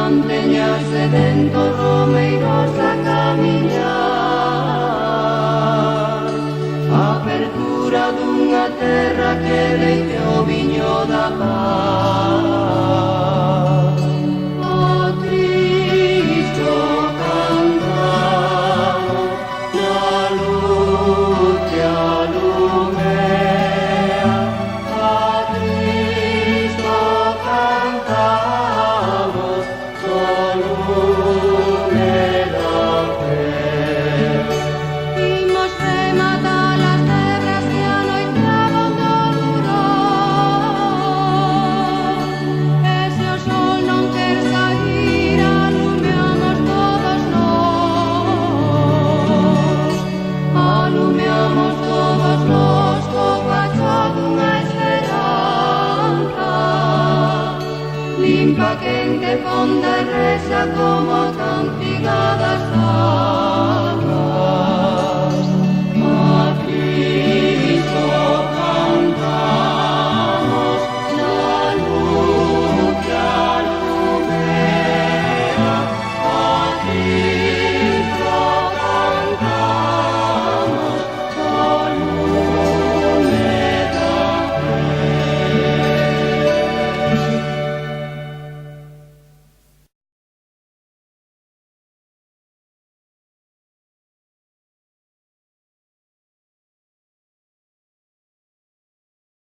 manteñarse dentro romeiros a camiñar. Apertura dunha terra que leite o viño da paz. O Cristo cantamos na luz que alumea. A Cristo cantamos no lume da fe. Imos rematar as terras que a noite abandonurou. E se o sol non quer saír, alumeamos todos nós. Alumeamos todos nós co pachá dunha esperanza. Limpa, quente, fonda e resa como a cantiga das almas.